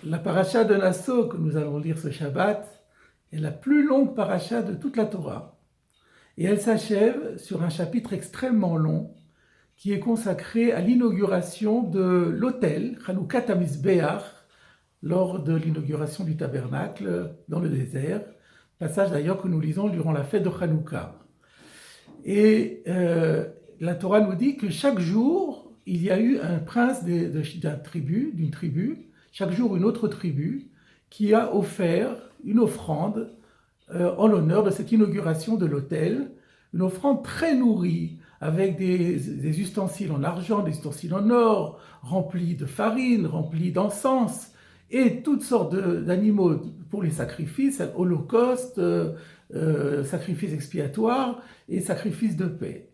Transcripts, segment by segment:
La paracha de Nassau que nous allons lire ce Shabbat est la plus longue paracha de toute la Torah. Et elle s'achève sur un chapitre extrêmement long qui est consacré à l'inauguration de l'autel, Chanoukat HaMizbeach, lors de l'inauguration du tabernacle dans le désert, passage d'ailleurs que nous lisons durant la fête de Hanouka. Et la Torah nous dit que chaque jour, il y a eu un prince d'une tribu, chaque jour une autre tribu, qui a offert une offrande en l'honneur de cette inauguration de l'autel, une offrande très nourrie, avec des ustensiles en argent, des ustensiles en or, remplis de farine, remplis d'encens, et toutes sortes d'animaux pour les sacrifices, holocauste, sacrifices expiatoires et sacrifices de paix.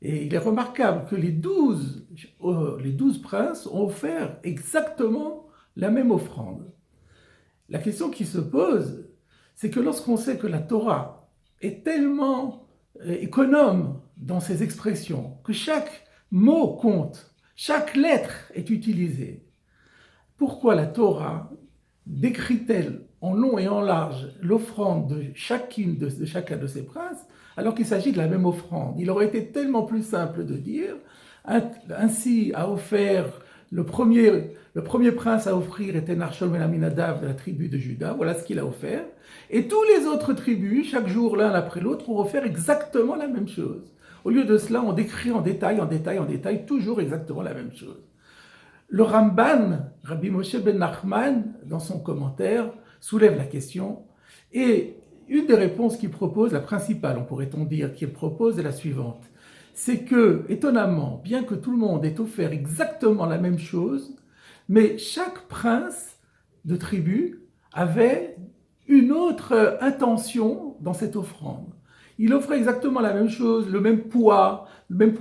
Et il est remarquable que les 12 princes ont offert exactement la même offrande. La question qui se pose, c'est que lorsqu'on sait que la Torah est tellement économe dans ses expressions, que chaque mot compte, chaque lettre est utilisée, pourquoi la Torah décrit-elle en long et en large l'offrande de chacun de ces princes, alors qu'il s'agit de la même offrande? Il aurait été tellement plus simple de dire, ainsi a offert le premier prince à offrir était Narshon ben Aminadav de la tribu de Juda, voilà ce qu'il a offert, et tous les autres tribus, chaque jour l'un après l'autre, ont offert exactement la même chose. Au lieu de cela, on décrit en détail, toujours exactement la même chose. Le Ramban, Rabbi Moshe ben Nachman, dans son commentaire, soulève la question, et une des réponses qu'il propose, la principale, pourrait-on dire, qu'il propose est la suivante. C'est que, étonnamment, bien que tout le monde ait offert exactement la même chose, mais chaque prince de tribu avait une autre intention dans cette offrande. Il offrait exactement la même chose, le même poids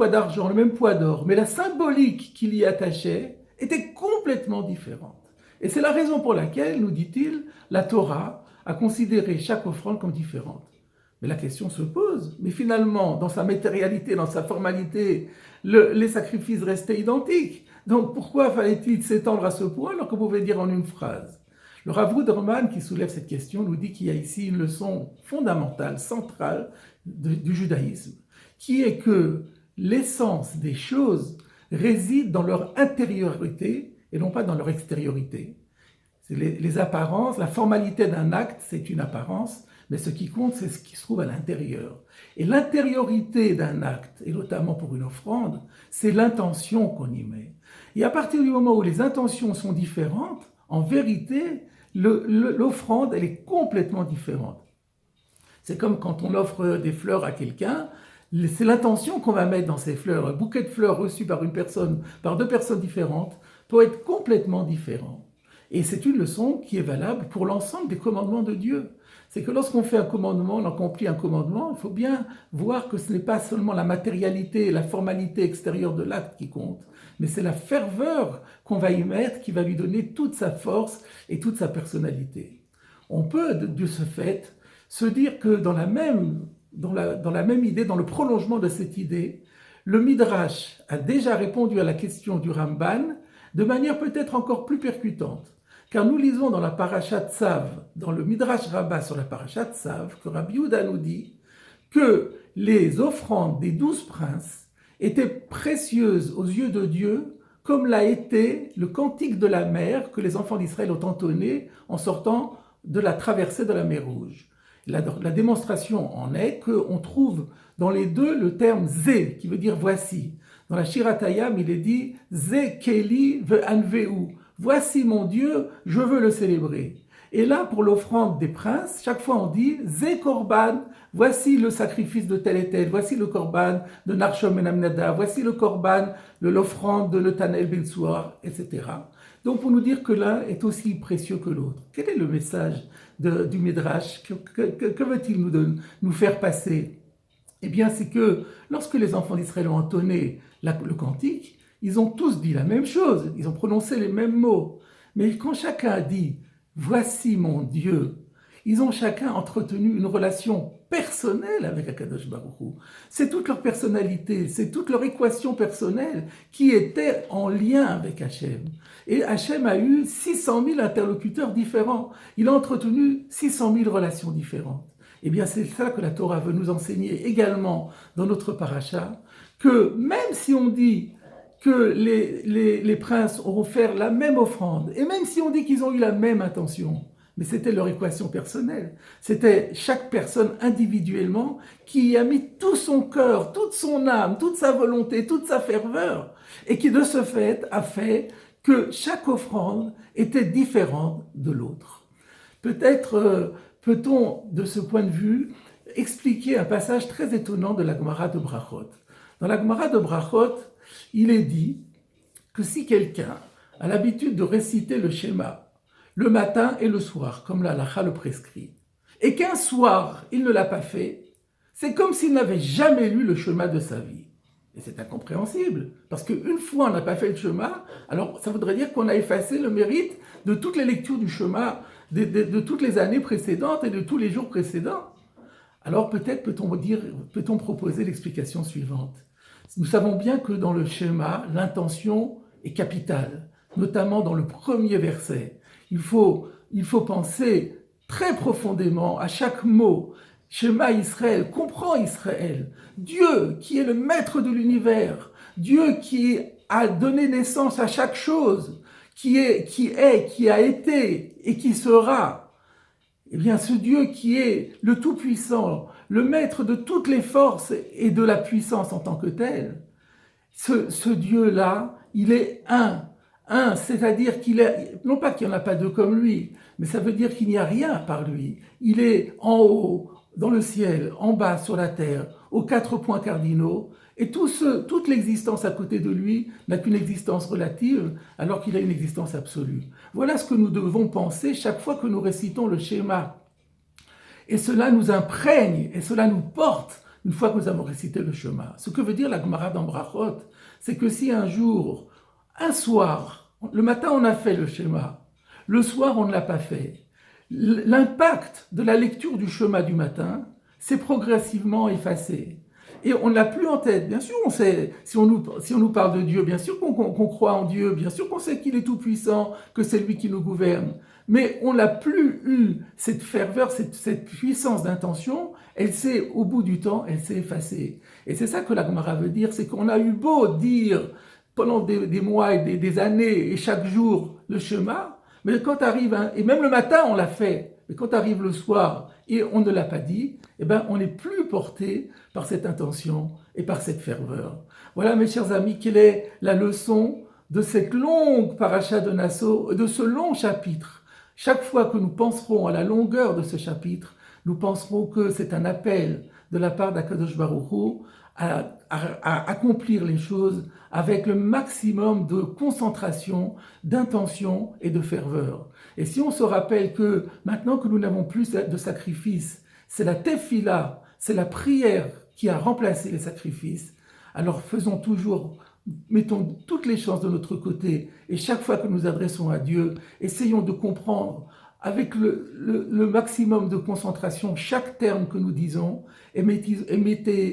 d'argent, le même poids d'or, mais la symbolique qu'il y attachait était complètement différente. Et c'est la raison pour laquelle, nous dit-il, la Torah a considéré chaque offrande comme différente. Mais la question se pose, mais finalement, dans sa matérialité, dans sa formalité, les sacrifices restaient identiques. Donc pourquoi fallait-il s'étendre à ce point alors qu'on pouvait dire en une phrase? Le Rav Ruderman, qui soulève cette question, nous dit qu'il y a ici une leçon fondamentale, centrale du judaïsme, qui est que l'essence des choses réside dans leur intériorité et non pas dans leur extériorité. Les apparences, la formalité d'un acte, c'est une apparence, mais ce qui compte, c'est ce qui se trouve à l'intérieur. Et l'intériorité d'un acte, et notamment pour une offrande, c'est l'intention qu'on y met. Et à partir du moment où les intentions sont différentes, en vérité, l'offrande, elle est complètement différente. C'est comme quand on offre des fleurs à quelqu'un, c'est l'intention qu'on va mettre dans ces fleurs. Un bouquet de fleurs reçu par deux personnes différentes, peut être complètement différent. Et c'est une leçon qui est valable pour l'ensemble des commandements de Dieu. C'est que lorsqu'on fait un commandement, on accomplit un commandement, il faut bien voir que ce n'est pas seulement la matérialité, la formalité extérieure de l'acte qui compte, mais c'est la ferveur qu'on va y mettre qui va lui donner toute sa force et toute sa personnalité. On peut, de ce fait, se dire que dans la même idée, dans le prolongement de cette idée, le Midrash a déjà répondu à la question du Ramban de manière peut-être encore plus percutante. Car nous lisons dans la Parashat Tzav, dans le Midrash Rabbah sur la Parashat Tzav, que Rabbi Yehuda nous dit que les offrandes des 12 princes étaient précieuses aux yeux de Dieu, comme l'a été le cantique de la mer que les enfants d'Israël ont entonné en sortant de la traversée de la mer Rouge. La démonstration en est qu'on trouve dans les deux le terme « zé » qui veut dire « voici ». Dans la Shiratayam, il est dit « zé keli ve'anveu ». Voici mon Dieu, je veux le célébrer. Et là, pour l'offrande des princes, chaque fois on dit Zé korban, voici le sacrifice de tel et tel, voici le korban de Narshon ben Aminadav, voici le korban de l'offrande de Netanel ben Tzuar, etc. Donc pour nous dire que l'un est aussi précieux que l'autre. Quel est le message du Midrash? Que veut-il nous faire passer? Eh bien, c'est que lorsque les enfants d'Israël ont entonné le cantique, ils ont tous dit la même chose, ils ont prononcé les mêmes mots. Mais quand chacun a dit « Voici mon Dieu », ils ont chacun entretenu une relation personnelle avec Akadosh Baruch Hu. C'est toute leur personnalité, c'est toute leur équation personnelle qui était en lien avec Hachem. Et Hachem a eu 600 000 interlocuteurs différents. Il a entretenu 600 000 relations différentes. Eh bien, c'est ça que la Torah veut nous enseigner également dans notre paracha, que même si on dit que les princes auront fait la même offrande, et même si on dit qu'ils ont eu la même intention, mais c'était leur équation personnelle. C'était chaque personne individuellement qui y a mis tout son cœur, toute son âme, toute sa volonté, toute sa ferveur, et qui de ce fait a fait que chaque offrande était différente de l'autre. Peut-être peut-on, de ce point de vue, expliquer un passage très étonnant de la Gemara de Brachot. Dans la Gemara de Brachot, il est dit que si quelqu'un a l'habitude de réciter le schéma le matin et le soir, comme la halakha le prescrit, et qu'un soir il ne l'a pas fait, c'est comme s'il n'avait jamais lu le schéma de sa vie. Et c'est incompréhensible, parce qu'une fois on n'a pas fait le schéma, alors ça voudrait dire qu'on a effacé le mérite de toutes les lectures du schéma, de toutes les années précédentes et de tous les jours précédents. Alors peut-être peut-on proposer l'explication suivante. Nous savons bien que dans le schéma, l'intention est capitale, notamment dans le premier verset. Il faut penser très profondément à chaque mot. Shema Israël, comprends Israël. Dieu qui est le maître de l'univers, Dieu qui a donné naissance à chaque chose, qui a été et qui sera. Eh bien, ce Dieu qui est le Tout-Puissant, le maître de toutes les forces et de la puissance en tant que tel, ce Dieu-là, il est un, c'est-à-dire qu'il est, non pas qu'il n'y en a pas deux comme lui, mais ça veut dire qu'il n'y a rien par lui. Il est en haut, dans le ciel, en bas, sur la terre, aux 4 points cardinaux, et toute l'existence à côté de lui n'a qu'une existence relative, alors qu'il a une existence absolue. Voilà ce que nous devons penser chaque fois que nous récitons le schéma. Et cela nous imprègne, et cela nous porte, une fois que nous avons récité le schéma. Ce que veut dire la Gemara dans Brachot, c'est que si un jour, un soir, le matin on a fait le schéma, le soir on ne l'a pas fait, l'impact de la lecture du schéma du matin s'est progressivement effacé. Et on ne l'a plus en tête. Bien sûr, on sait, si on nous parle de Dieu, bien sûr qu'on croit en Dieu, bien sûr qu'on sait qu'il est tout-puissant, que c'est lui qui nous gouverne. Mais on n'a plus eu cette ferveur, cette puissance d'intention, elle s'est, au bout du temps, elle s'est effacée. Et c'est ça que la Gemara veut dire, c'est qu'on a eu beau dire pendant des mois et des années, et chaque jour, le schéma, mais quand arrive, et même le matin on l'a fait, mais quand arrive le soir et on ne l'a pas dit, eh ben on n'est plus porté par cette intention et par cette ferveur. Voilà mes chers amis, quelle est la leçon de cette longue paracha de Nasso, de ce long chapitre. Chaque fois que nous penserons à la longueur de ce chapitre, nous penserons que c'est un appel de la part d'Akadosh Baruch Hu à accomplir les choses avec le maximum de concentration, d'intention et de ferveur. Et si on se rappelle que maintenant que nous n'avons plus de sacrifice, c'est la tefila, c'est la prière qui a remplacé les sacrifices, alors faisons toujours, mettons toutes les chances de notre côté et chaque fois que nous adressons à Dieu, essayons de comprendre avec le maximum de concentration chaque terme que nous disons et mettons-y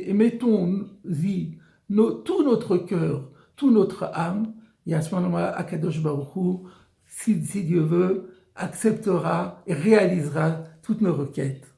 tout notre cœur, toute notre âme, et à ce moment-là, Akadosh Baruch Hu, si Dieu veut, acceptera et réalisera toutes nos requêtes.